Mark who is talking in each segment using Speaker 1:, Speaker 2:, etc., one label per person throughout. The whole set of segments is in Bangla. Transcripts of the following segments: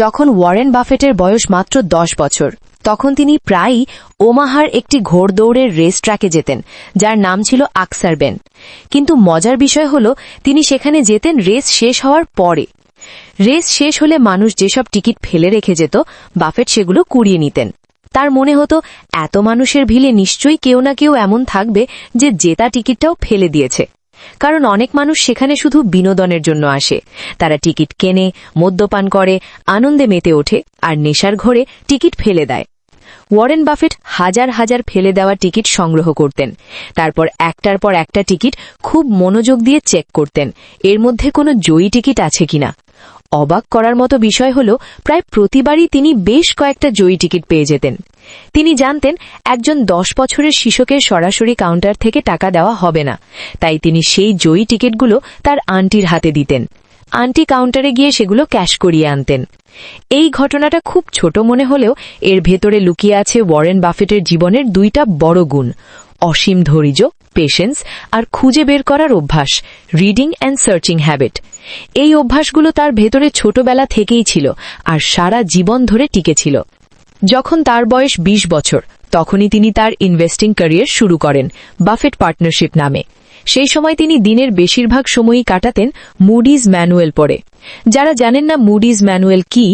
Speaker 1: যখন ওয়ারেন বাফেটের বয়স মাত্র 10 বছর তখন তিনি প্রায়ই ওমাহার একটি ঘোড়দৌড়ের রেস ট্র্যাকে যেতেন, যার নাম ছিল আকসারবেন। কিন্তু মজার বিষয় হল তিনি সেখানে যেতেন রেস শেষ হওয়ার পরে। রেস শেষ হলে মানুষ যেসব টিকিট ফেলে রেখে যেত, বাফেট সেগুলো কুড়িয়ে নিতেন। তার মনে হতো এত মানুষের ভিড়ে নিশ্চয়ই কেউ না কেউ এমন থাকবে যে জেতা টিকিটটাও ফেলে দিয়েছে। কারণ অনেক মানুষ সেখানে শুধু বিনোদনের জন্য আসে। তারা টিকিট কেনে, মদ্যপান করে, আনন্দে মেতে ওঠে আর নেশার ঘোরে টিকিট ফেলে দেয়। ওয়ারেন বাফেট হাজার হাজার ফেলে দেওয়া টিকিট সংগ্রহ করতেন। তারপর একটার পর একটা টিকিট খুব মনোযোগ দিয়ে চেক করতেন এর মধ্যে কোনো জয়ী টিকিট আছে কিনা। অবাক করার মতো বিষয় হল প্রায় প্রতিবারই তিনি বেশ কয়েকটা জয়ী টিকিট পেয়ে যেতেন। তিনি জানতেন একজন 10 বছরের শিশুকে সরাসরি কাউন্টার থেকে টাকা দেওয়া হবে না, তাই তিনি সেই জয়ী টিকিটগুলো তার আন্টির হাতে দিতেন। আন্টি কাউন্টারে গিয়ে সেগুলো ক্যাশ করিয়ে আনতেন। এই ঘটনাটা খুব ছোট মনে হলেও এর ভেতরে লুকিয়ে আছে ওয়ারেন বাফেটের জীবনের দুইটা বড় গুণ: অসীম ধৈর্য, পেশেন্স, আর খুঁজে বের করার অভ্যাস, রিডিং অ্যান্ড সার্চিং হ্যাবিট। এই অভ্যাসগুলো তার ভেতরে ছোটবেলা থেকেই ছিল আর সারা জীবন ধরে টিকেছিল। যখন তার বয়স 20 বছর তখনই তিনি তার ইনভেস্টিং ক্যারিয়ার শুরু করেন বাফেট পার্টনারশিপ নামে। সেই সময় তিনি দিনের বেশিরভাগ সময়ই কাটাতেন মুডিজ ম্যানুয়াল পড়ে। যারা জানেন না মুডিজ ম্যানুয়াল কি,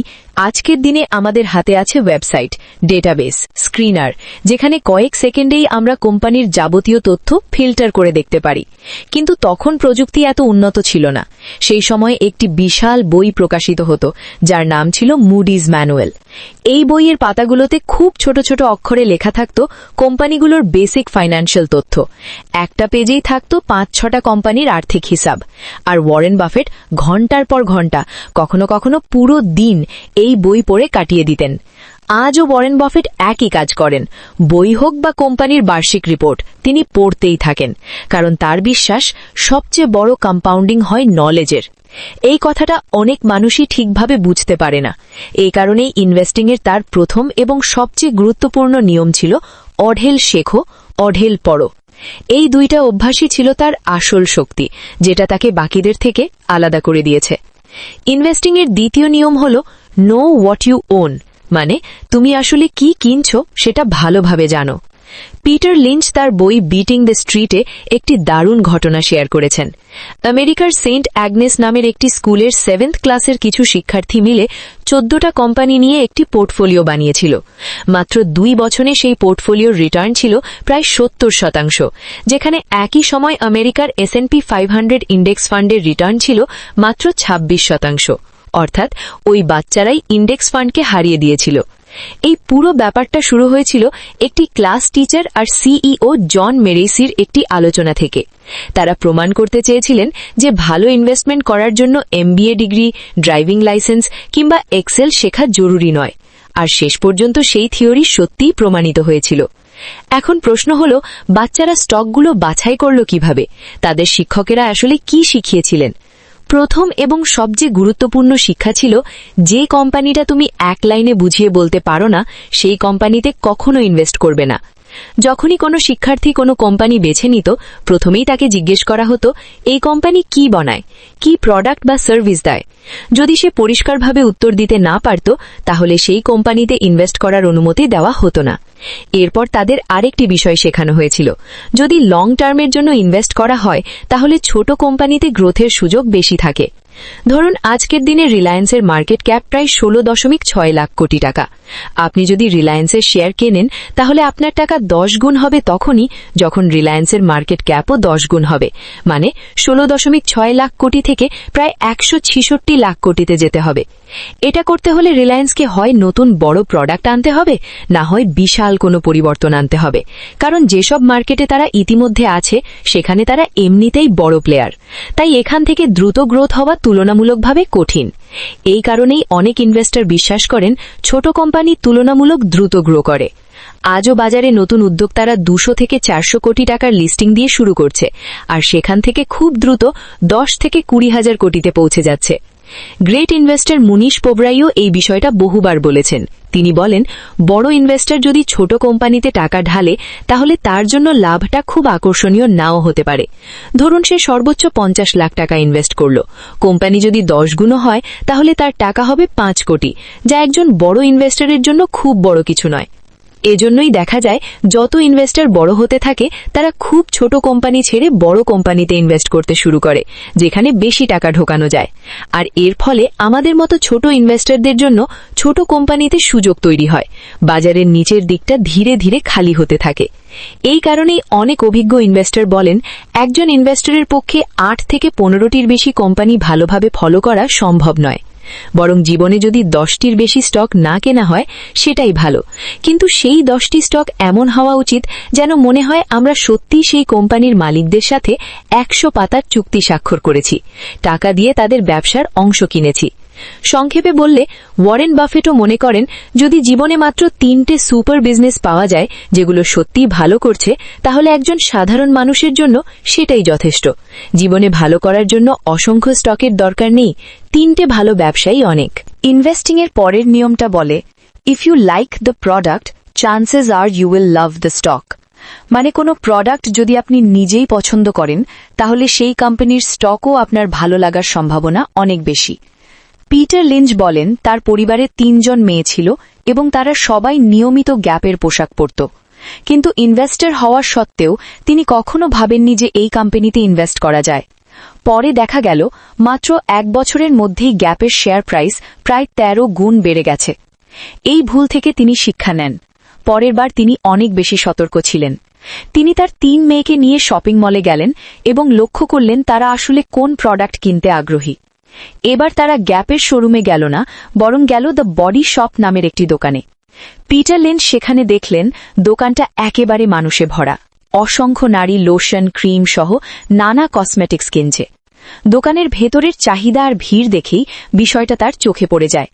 Speaker 1: আজকের দিনে আমাদের হাতে আছে ওয়েবসাইট, ডেটাবেস, স্ক্রিনার, যেখানে কয়েক সেকেন্ডেই আমরা কোম্পানির যাবতীয় তথ্য ফিল্টার করে দেখতে পারি। কিন্তু তখন প্রযুক্তি এত উন্নত ছিল না। সেই সময় একটি বিশাল বই প্রকাশিত হতো যার নাম ছিল মুডিজ ম্যানুয়াল। এই বইয়ের পাতাগুলোতে খুব ছোট ছোট অক্ষরে লেখা থাকত কোম্পানিগুলোর বেসিক ফাইন্যান্সিয়াল তথ্য। একটা পেজেই থাকত 5-6টা কোম্পানির আর্থিক হিসাব। আর ওয়ারেন বাফেট ঘন্টার পর ঘন্টা, কখনো কখনো পুরো দিন এই বই পড়ে কাটিয়ে দিতেন। আজও ওয়ারেন বাফেট একই কাজ করেন। বই হোক বা কোম্পানির বার্ষিক রিপোর্ট, তিনি পড়তেই থাকেন, কারণ তার বিশ্বাস সবচেয়ে বড় কম্পাউন্ডিং হয় নলেজের। এই কথাটা অনেক মানুষই ঠিকভাবে বুঝতে পারে না। এই কারণেই ইনভেস্টিংয়ের তার প্রথম এবং সবচেয়ে গুরুত্বপূর্ণ নিয়ম ছিল অঢেল শেখো, অঢেল পড়ো। এই দুইটা অভ্যাসই ছিল তার আসল শক্তি, যেটা তাকে বাকিদের থেকে আলাদা করে দিয়েছে। ইনভেস্টিংয়ের দ্বিতীয় নিয়ম হল নো হোয়াট ইউ ওন, মানে তুমি আসলে কি কিনছো সেটা ভালোভাবে জানো। পিটার লিঞ্চ তার বই বিটিং দ্য স্ট্রিটে একটি দারুণ ঘটনা শেয়ার করেছেন। আমেরিকার সেন্ট অ্যাগনেস নামের একটি স্কুলের 7th ক্লাসের কিছু শিক্ষার্থী মিলে 14টা কোম্পানি নিয়ে একটি পোর্টফোলিও বানিয়েছিল। মাত্র 2 বছরে সেই পোর্টফোলিওর রিটার্ন ছিল প্রায় 70%, যেখানে একই সময় আমেরিকার S&P 500 ইন্ডেক্স ফান্ডের রিটার্ন ছিল মাত্র 26%। অর্থাৎ ওই বাচ্চারাই ইন্ডেক্স ফান্ডকে হারিয়ে দিয়েছিল। এই পুরো ব্যাপারটা শুরু হয়েছিল একটি ক্লাস টিচার আর সিইও জন মেরেসির একটি আলোচনা থেকে। তারা প্রমাণ করতে চেয়েছিলেন যে ভালো ইনভেস্টমেন্ট করার জন্য MBA ডিগ্রি, ড্রাইভিং লাইসেন্স কিংবা এক্সেল শেখা জরুরি নয়। আর শেষ পর্যন্ত সেই থিওরি সত্যিই প্রমাণিত হয়েছিল। এখন প্রশ্ন হল, বাচ্চারা স্টকগুলো বাছাই করল কিভাবে? তাদের শিক্ষকেরা আসলে কি শিখিয়েছিলেন? প্রথম এবং সবচেয়ে গুরুত্বপূর্ণ শিক্ষা ছিল, যে কোম্পানিটা তুমি এক লাইনে বুঝিয়ে বলতে পারো না, সেই কোম্পানিতে কখনো ইনভেস্ট করবে না। যখনই কোনো শিক্ষার্থী কোনো কোম্পানি বেছে নিত, প্রথমেই তাকে জিজ্ঞেস করা হতো এই কোম্পানি কি বানায়, কি প্রোডাক্ট বা সার্ভিস দেয়। যদি সে পরিষ্কারভাবে উত্তর দিতে না পারত, তাহলে সেই কোম্পানিতে ইনভেস্ট করার অনুমতি দেওয়া হতো না। এরপর তাদের আরেকটি বিষয় শেখানো হয়েছিল, যদি লং টার্মের জন্য ইনভেস্ট করা হয় তাহলে ছোট কোম্পানিতে গ্রোথের সুযোগ বেশি থাকে। ধরুন আজকের দিনে রিলায়েন্সের মার্কেট ক্যাপ প্রায় 16.6 লাখ কোটি টাকা। আপনি যদি রিলায়েন্সের শেয়ার কেনেন তাহলে আপনার টাকা 10 গুণ হবে তখনই যখন রিলায়েন্সের মার্কেট ক্যাপও 10 গুণ হবে, মানে 16.6 লাখ কোটি থেকে প্রায় 166 লাখ কোটিতে যেতে হবে। এটা করতে হলে রিলায়েন্সকে হয় নতুন বড় প্রোডাক্ট আনতে হবে, না হয় বিশাল কোনো পরিবর্তন আনতে হবে। কারণ যেসব মার্কেটে তারা ইতিমধ্যে আছে সেখানে তারা এমনিতেই বড় প্লেয়ার। তাই এখান থেকে দ্রুত গ্রোথ হওয়া তুলনামূলকভাবে কঠিন। এই কারণেই অনেক ইনভেস্টর বিশ্বাস করেন ছোট কোম্পানি তুলনামূলক দ্রুত গ্রো করে। আজও বাজারে নতুন উদ্যোক্তারা 200 থেকে 400 কোটি টাকার লিস্টিং দিয়ে শুরু করছে, আর সেখান থেকে খুব দ্রুত 10 থেকে 20 হাজার কোটিতে পৌঁছে যাচ্ছে। গ্রেট ইনভেস্টর মুনিশ পোবরাইও এই বিষয়টা বহুবার বলেছেন। তিনি বলেন, বড় ইনভেস্টর যদি ছোট কোম্পানিতে টাকা ঢালে তাহলে তার জন্য লাভটা খুব আকর্ষণীয় নাও হতে পারে। ধরুন সে সর্বোচ্চ 50 লাখ টাকা ইনভেস্ট করল, কোম্পানি যদি 10 গুণ হয় তাহলে তার টাকা হবে 5 কোটি, যা একজন বড় ইনভেস্টরের জন্য খুব বড় কিছু নয়। এজন্যই দেখা যায় যত ইনভেস্টর বড় হতে থাকে তারা খুব ছোট কোম্পানি ছেড়ে বড় কোম্পানিতে ইনভেস্ট করতে শুরু করে, যেখানে বেশি টাকা ঢোকানো যায়। আর এর ফলে আমাদের মতো ছোট ইনভেস্টরদের জন্য ছোট কোম্পানিতে সুযোগ তৈরি হয়, বাজারের নিচের দিকটা ধীরে ধীরে খালি হতে থাকে। এই কারণেই অনেক অভিজ্ঞ ইনভেস্টর বলেন, একজন ইনভেস্টরের পক্ষে 8 থেকে 15টির বেশি কোম্পানি ভালোভাবে ফলো করা সম্ভব নয়। বরং জীবনে যদি 10টির বেশি স্টক না কেনা হয় সেটাই ভালো, কিন্তু সেই 10টি স্টক এমন হওয়া উচিত যেন মনে হয় আমরা সত্যিই সেই কোম্পানির মালিকদের সাথে 100 পাতার চুক্তি স্বাক্ষর করেছি, টাকা দিয়ে তাদের ব্যবসার অংশ কিনেছি। সংক্ষেপে বললে, ওয়ারেন বাফেটও মনে করেন, যদি জীবনে মাত্র 3টে সুপার বিজনেস পাওয়া যায় যেগুলো সত্যিই ভালো করছে, তাহলে একজন সাধারণ মানুষের জন্য সেটাই যথেষ্ট। জীবনে ভালো করার জন্য অসংখ্য স্টকের দরকার নেই, 3টে ভালো ব্যবসায়ী অনেক। ইনভেস্টিংয়ের পরের নিয়মটা বলে, if you like the product, chances are you will love the stock. মানে কোনো প্রোডাক্ট যদি আপনি নিজেই পছন্দ করেন তাহলে সেই কোম্পানির স্টকও আপনার ভালো লাগার সম্ভাবনা অনেক বেশি। পিটার লিঞ্চ বলেন, তার পরিবারে 3 জন মেয়ে ছিল এবং তারা সবাই নিয়মিত গ্যাপের পোশাক পরত। কিন্তু ইনভেস্টর হওয়া সত্ত্বেও তিনি কখনো ভাবেননি যে এই কোম্পানিতে ইনভেস্ট করা যায়। পরে দেখা গেল মাত্র 1 বছরের মধ্যেই গ্যাপের শেয়ার প্রাইস প্রায় 13 গুণ বেড়ে গেছে। এই ভুল থেকে তিনি শিক্ষা নেন। পরের বার তিনি অনেক বেশি সতর্ক ছিলেন। তিনি তার 3 মেয়েকে নিয়ে শপিং মলে গেলেন এবং লক্ষ্য করলেন তারা আসলে কোন প্রোডাক্ট কিনতে আগ্রহী। এবার তারা গ্যাপের শোরুমে গেল না, বরং গেল দ্য বডি শপ নামের একটি দোকানে। পিটার লিঞ্চ সেখানে দেখলেন দোকানটা একেবারে মানুষে ভরা, অসংখ্য নারী লোশন, ক্রিম সহ নানা কসমেটিক্স কিনছে। দোকানের ভেতরের চাহিদা আর ভিড় দেখেই বিষয়টা তার চোখে পড়ে যায়।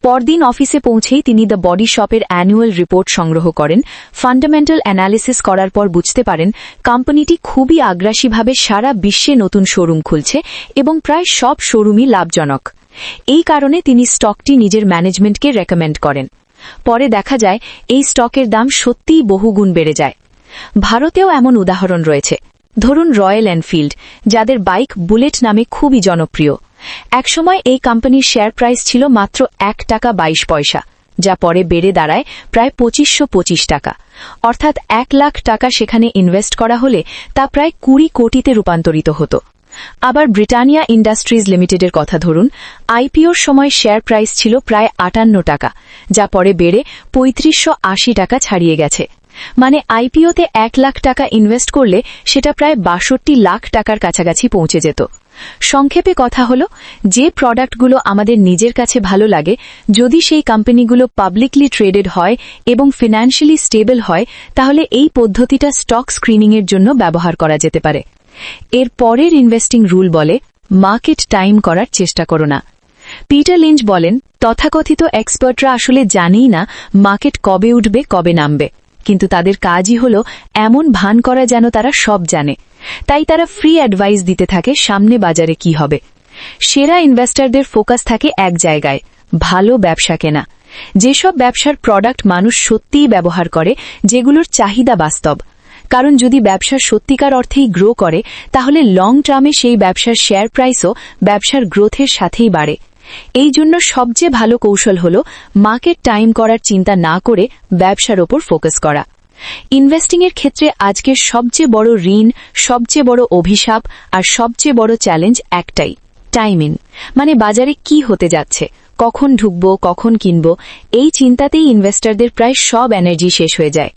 Speaker 1: পরদিন অফিসে পৌঁছেই তিনি দ্য বডি শপের অ্যানুয়াল রিপোর্ট সংগ্রহ করেন। ফান্ডামেন্টাল অ্যানালিসিস করার পর বুঝতে পারেন কোম্পানিটি খুবই আগ্রাসীভাবে সারা বিশ্বে নতুন শোরুম খুলছে এবং প্রায় সব শোরুমই লাভজনক। এই কারণে তিনি স্টকটি নিজের ম্যানেজমেন্টকে রেকমেন্ড করেন। পরে দেখা যায় এই স্টকের দাম সত্যিই বহুগুণ বেড়ে যায়। ভারতেও এমন উদাহরণ রয়েছে। ধরুন রয়্যাল এনফিল্ড, যাদের বাইক বুলেট নামে খুবই জনপ্রিয়। একসময় এই কোম্পানির শেয়ার প্রাইস ছিল মাত্র 1 টাকা 22 পয়সা, যা পরে বেড়ে দাঁড়ায় প্রায় 2525 টাকা। অর্থাৎ 1 লাখ টাকা সেখানে ইনভেস্ট করা হলে তা প্রায় 20 কোটিতে রূপান্তরিত হতো। আবার ব্রিটানিয়া ইন্ডাস্ট্রিজ লিমিটেডের কথা ধরুন, আইপিওর সময় শেয়ার প্রাইস ছিল প্রায় 58 টাকা, যা পরে বেড়ে 3580 টাকা ছাড়িয়ে গেছে। মানে আইপিওতে 1 লাখ টাকা ইনভেস্ট করলে সেটা প্রায় 62 লাখ টাকার কাছাকাছি পৌঁছে যেত। সংক্ষেপে কথা হলো, যে প্রোডাক্টগুলো আমাদের নিজের কাছে ভালো লাগে, যদি সেই কোম্পানিগুলো পাবলিকলি ট্রেডেড হয় এবং ফিন্যান্সিয়ালি স্টেবল হয়, তাহলে এই পদ্ধতিটা স্টক স্ক্রিনিংয়ের জন্য ব্যবহার করা যেতে পারে। এর পরের ইনভেস্টিং রুল বলে, মার্কেট টাইম করার চেষ্টা করো না। পিটার লিঞ্চ বলেন, তথাকথিত এক্সপার্টরা আসলে জানেই না মার্কেট কবে উঠবে কবে নামবে, কিন্তু তাদের কাজই হল এমন ভান করা যেন তারা সব জানে। তাই তারা ফ্রি অ্যাডভাইস দিতে থাকে সামনে বাজারে কি হবে। সেরা ইনভেস্টরদের ফোকাস থাকে এক জায়গায়, ভালো ব্যবসা কেনা। যেসব ব্যবসার প্রোডাক্ট মানুষ সত্যিই ব্যবহার করে, যেগুলোর চাহিদা বাস্তব। কারণ যদি ব্যবসা সত্যিকার অর্থেই গ্রো করে, তাহলে লং টার্মে সেই ব্যবসার শেয়ার প্রাইসও ব্যবসার গ্রোথের সাথেই বাড়ে। এই জন্য সবচেয়ে ভালো কৌশল হল মার্কেট টাইম করার চিন্তা না করে ব্যবসার ওপর ফোকাস করা। ইনভেস্টিংয়ের ক্ষেত্রে আজকের সবচেয়ে বড় ঋণ, সবচেয়ে বড় অভিশাপ আর সবচেয়ে বড় চ্যালেঞ্জ একটাই, টাইমিং। মানে বাজারে কি হতে যাচ্ছে, কখন ঢুকবো, কখন কিনবো, এই চিন্তাতেই ইনভেস্টরদের প্রায় সব এনার্জি শেষ হয়ে যায়।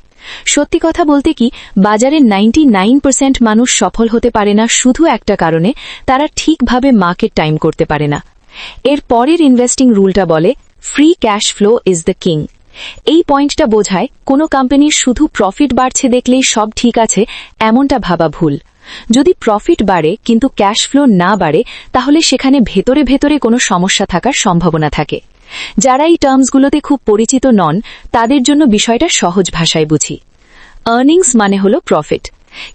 Speaker 1: সত্যি কথা বলতে কি, বাজারের 99% মানুষ সফল হতে পারে না শুধু একটা কারণে, তারা ঠিকভাবে মার্কেট টাইম করতে পারে না। এর পরের ইনভেস্টিং রুলটা বলে, free cash flow is the king. এই পয়েন্টটা বোঝায় কোনো কোম্পানির শুধু প্রফিট বাড়ছে দেখলেই সব ঠিক আছে, এমনটা ভাবা ভুল। যদি প্রফিট বাড়ে কিন্তু ক্যাশ ফ্লো না বাড়ে, তাহলে সেখানে ভেতরে ভেতরে কোনো সমস্যা থাকার সম্ভাবনা থাকে। যারা এই টার্মসগুলোতে খুব পরিচিত নন, তাদের জন্য বিষয়টা সহজ ভাষায় বুঝি। আর্নিংস মানে হলো প্রফিট,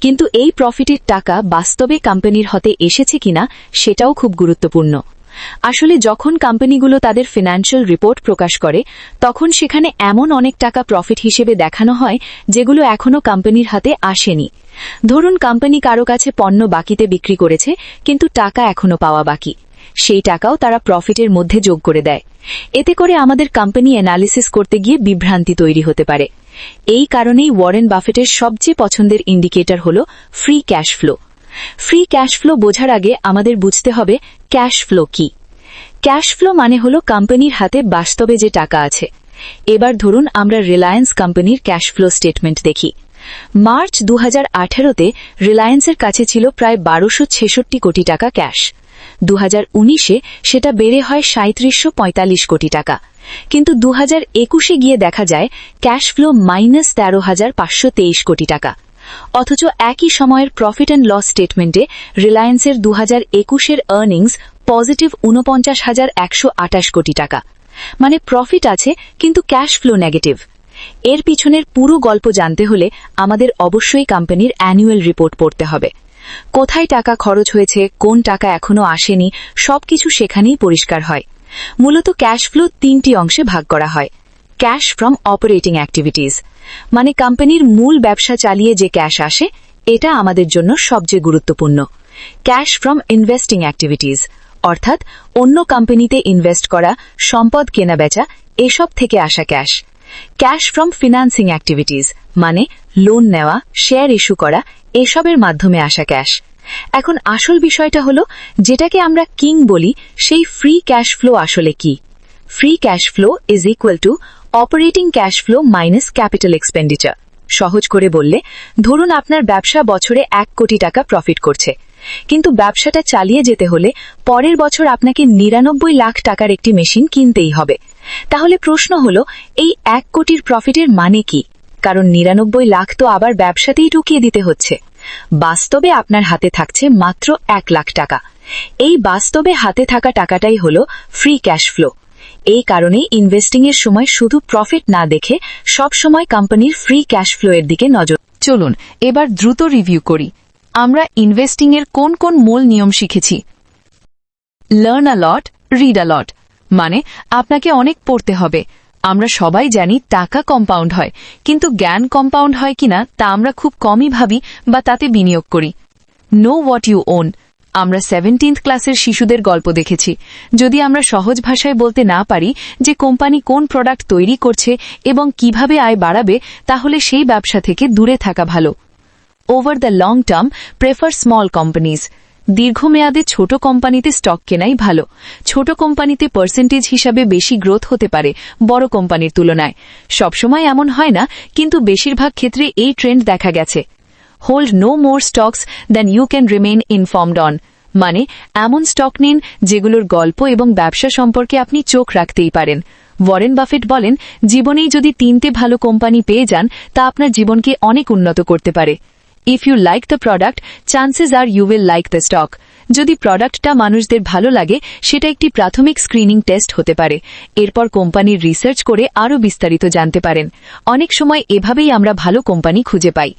Speaker 1: কিন্তু এই প্রফিটের টাকা বাস্তবে কোম্পানির হাতে এসেছে কিনা সেটাও খুব গুরুত্বপূর্ণ। আসলে যখন কোম্পানিগুলো তাদের ফিনান্সিয়াল রিপোর্ট প্রকাশ করে তখন সেখানে এমন অনেক টাকা প্রফিট হিসেবে দেখানো হয় যেগুলো এখনো কোম্পানির হাতে আসেনি। ধরুন কোম্পানি কারো কাছে পণ্য বাকিতে বিক্রি করেছে কিন্তু টাকা এখনো পাওয়া বাকি, সেই টাকাও তারা প্রফিটের মধ্যে যোগ করে দেয়। এতে করে আমাদের কোম্পানি অ্যানালিসিস করতে গিয়ে বিভ্রান্তি তৈরি হতে পারে। এই কারণেই ওয়ারেন বাফেটের সবচেয়ে পছন্দের ইন্ডিকেটর হল free cash flow. Free cash flow বোঝার আগে আমাদের বুঝতে হবে ক্যাশ ফ্লো কি। ক্যাশ ফ্লো মানে হল কোম্পানির হাতে বাস্তবে যে টাকা আছে। এবার ধরুন আমরা রিলায়েন্স কোম্পানির ক্যাশ ফ্লো স্টেটমেন্ট দেখি। মার্চ 2018-তে রিলায়েন্সের কাছে ছিল প্রায় 1266 কোটি টাকা ক্যাশ। 2019-এ সেটা বেড়ে হয় 3745 কোটি টাকা, কিন্তু 2021-এ গিয়ে দেখা যায় ক্যাশ ফ্লো -13,523 কোটি টাকা। অথচ একই সময়ের প্রফিট অ্যান্ড লস স্টেটমেন্টে রিলায়েন্সের 2021-এর আর্নিংস পজিটিভ 49,128 কোটি টাকা। মানে প্রফিট আছে কিন্তু ক্যাশ ফ্লো নেগেটিভ। এর পিছনের পুরো গল্প জানতে হলে আমাদের অবশ্যই কোম্পানির অ্যানুয়াল রিপোর্ট পড়তে হবে। কোথায় টাকা খরচ হয়েছে, কোন টাকা এখনো আসেনি, সবকিছু সেখানেই পরিষ্কার হয়। মূলত ক্যাশ ফ্লো 3টি অংশে ভাগ করা হয়। ক্যাশ ফ্রম অপারেটিং অ্যাক্টিভিটিজ মানে কোম্পানির মূল ব্যবসা চালিয়ে যে ক্যাশ আসে, এটা আমাদের জন্য সবচেয়ে গুরুত্বপূর্ণ। ক্যাশ ফ্রম ইনভেস্টিং অ্যাক্টিভিটিজ অর্থাৎ অন্য কোম্পানিতে ইনভেস্ট করা, সম্পদ কেনাবেচা, এসব থেকে আসা cash. Cash from financing activities মানে লোন নেওয়া, শেয়ার ইস্যু করা, এসবের মাধ্যমে আসা ক্যাশ। এখন আসল বিষয়টা হলো যেটাকে আমরা কিং বলি, সেই ফ্রি ক্যাশ ফ্লো আসলে কি। Free cash flow is equal to operating cash flow minus capital expenditure. সহজ করে বললে ধরুন আপনার ব্যবসা বছরে 1 কোটি টাকা প্রফিট করছে, কিন্তু ব্যবসাটা চালিয়ে যেতে হলে পরের বছর আপনাকে 99 লাখ টাকার একটি মেশিন কিনতেই হবে। তাহলে প্রশ্ন হলো এই 1 কোটির প্রফিটের মানে কি? কারণ 99 লাখ তো আবার ব্যবসাতেই ঢুকিয়ে দিতে হচ্ছে। বাস্তবে আপনার হাতে থাকছে মাত্র 1 লাখ টাকা। এই বাস্তবে হাতে থাকা টাকাটাই হল ফ্রি ক্যাশ ফ্লো। এই কারণেই ইনভেস্টিং এর সময় শুধু প্রফিট না দেখে সব সময় কোম্পানির ফ্রি ক্যাশ ফ্লো এর দিকে নজর। চলুন এবার দ্রুত রিভিউ করি। আমরা ইনভেস্টিং এর কোন কোন মূল নিয়ম শিখেছি। Learn a lot, read a লট মানে আপনাকে অনেক পড়তে হবে। আমরা সবাই জানি টাকা কম্পাউন্ড হয়, কিন্তু জ্ঞান কম্পাউন্ড হয় কিনা তা আমরা খুব কমই ভাবি বা তাতে বিনিয়োগ করি। নো হোয়াট ইউ ওন আমরা 17th ক্লাসের শিশুদের গল্প দেখেছি। যদি আমরা সহজ ভাষায় বলতে না পারি যে কোম্পানি কোন প্রোডাক্ট তৈরি করছে এবং কিভাবে আয় বাড়াবে, তাহলে সেই ব্যবসা থেকে দূরে থাকা ভালো। Over the long term prefer small companies দীর্ঘমেয়াদে ছোট কোম্পানিতে স্টক কেনাই ভালো। ছোট কোম্পানিতে পার্সেন্টেজ হিসাবে বেশি গ্রোথ হতে পারে বড় কোম্পানির তুলনায়। সবসময় এমন হয় না, কিন্তু বেশিরভাগ ক্ষেত্রে এই ট্রেন্ড দেখা গেছে। Hold no more stocks than you can remain informed on মানে এমন স্টক নিন যেগুলোর গল্প এবং ব্যবসা সম্পর্কে আপনি চোখ রাখতেই পারেন। ওয়ারেন বাফেট বলেন, জীবনেই যদি 3টে ভালো কোম্পানি পেয়ে যান তা আপনার জীবনকে অনেক উন্নত করতে পারে। If you like the product, chances are you will like the stock. যদি প্রোডাক্টটা মানুষদের ভালো লাগে, সেটা একটি প্রাথমিক স্ক্রিনিং টেস্ট হতে পারে। এরপর কোম্পানির রিসার্চ করে আরও বিস্তারিত জানতে পারেন। অনেক সময় এভাবেই আমরা ভালো কোম্পানি খুঁজে পাই।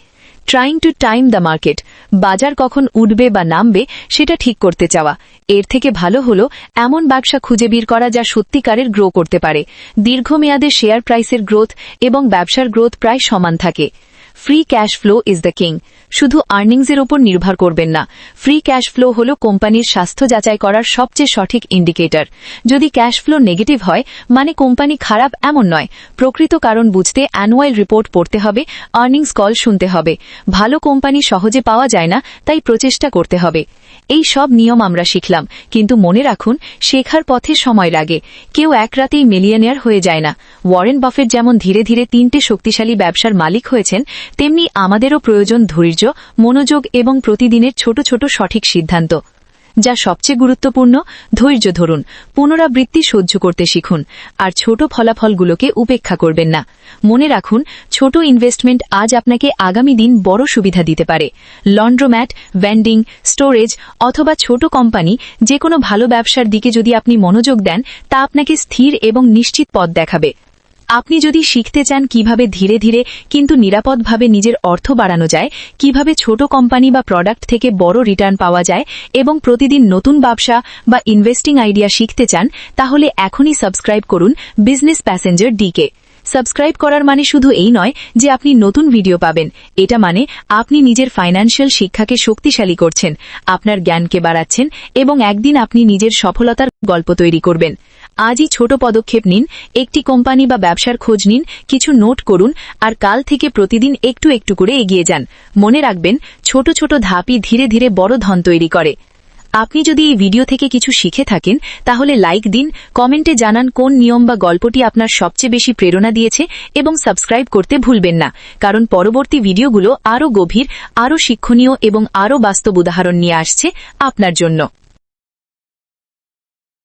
Speaker 1: Trying to time the market বাজার কখন উঠবে বা নামবে সেটা ঠিক করতে চাওয়া। এর থেকে ভালো হলো এমন ব্যবসা খুঁজে বের করা যা সত্যিকারের গ্রো করতে পারে। দীর্ঘমেয়াদে শেয়ার প্রাইসের গ্রোথ এবং ব্যবসার গ্রোথ প্রায় সমান থাকে। Free cash flow is the king. শুধু আর্নিংসের ওপর নির্ভর করবেন না। ফ্রি ক্যাশ ফ্লো হল কোম্পানির স্বাস্থ্য যাচাই করার সবচেয়ে সঠিক ইন্ডিকেটর। যদি ক্যাশ ফ্লো নেগেটিভ হয় মানে কোম্পানি খারাপ এমন নয়। প্রকৃত কারণ বুঝতে অ্যানুয়াল রিপোর্ট পড়তে হবে, আর্নিংস কল শুনতে হবে। ভালো কোম্পানি সহজে পাওয়া যায় না, তাই প্রচেষ্টা করতে হবে। এই সব নিয়ম আমরা শিখলাম, কিন্তু মনে রাখুন শেখার পথে সময় লাগে। কেউ এক রাতেই মিলিয়নিয়ার হয়ে যায় না। ওয়ারেন বাফেট যেমন ধীরে ধীরে 3টে শক্তিশালী ব্যবসার মালিক হয়েছেন, তেমনি আমাদেরও প্রয়োজন ধৈর্য, মনোযোগ এবং প্রতিদিনের ছোট ছোট সঠিক সিদ্ধান্ত। যা সবচেয়ে গুরুত্বপূর্ণ, ধৈর্য ধরুন, পুনরাবৃত্তি সহ্য করতে শিখুন, আর ছোট ফলাফলগুলোকে উপেক্ষা করবেন না। মনে রাখুন, ছোট ইনভেস্টমেন্ট আজ আপনাকে আগামী দিন বড় সুবিধা দিতে পারে। লন্ড্রোম্যাট, ভেন্ডিং, স্টোরেজ অথবা ছোট কোম্পানি, যে কোনো ভালো ব্যবসার দিকে যদি আপনি মনোযোগ দেন, তা আপনাকে স্থির এবং নিশ্চিত পথ দেখাবে।
Speaker 2: আপনি যদি শিখতে চান কিভাবে ধীরে ধীরে কিন্তু নিরাপদভাবে নিজের অর্থ বাড়ানো যায়, কিভাবে ছোট কোম্পানি বা প্রোডাক্ট থেকে বড় রিটার্ন পাওয়া যায় এবং প্রতিদিন নতুন ব্যবসা বা ইনভেস্টিং আইডিয়া শিখতে চান, তাহলে এখনই সাবস্ক্রাইব করুন বিজনেস প্যাসেঞ্জার ডিকে। সাবস্ক্রাইব করার মানে শুধু এই নয় যে আপনি নতুন ভিডিও পাবেন, এটা মানে আপনি নিজের ফাইন্যান্সিয়াল শিক্ষাকে শক্তিশালী করছেন, আপনার জ্ঞানকে বাড়াচ্ছেন এবং একদিন আপনি নিজের সফলতার গল্প তৈরি করবেন। আজই ছোট পদক্ষেপ নিন, একটি কোম্পানি বা ব্যবসার খোঁজ নিন, কিছু নোট করুন আর কাল থেকে প্রতিদিন একটু একটু করে এগিয়ে যান। মনে রাখবেন, ছোট ছোট ধাপই ধীরে ধীরে বড় ধন তৈরি করে। আপনি যদি এই ভিডিও থেকে কিছু শিখে থাকেন তাহলে লাইক দিন, কমেন্টে জানান কোন নিয়ম বা গল্পটি আপনার সবচেয়ে বেশি প্রেরণা দিয়েছে এবং সাবস্ক্রাইব করতে ভুলবেন না, কারণ পরবর্তী ভিডিওগুলো আরও গভীর, আরও শিক্ষণীয় এবং আরও বাস্তব উদাহরণ নিয়ে আসছে আপনার জন্য।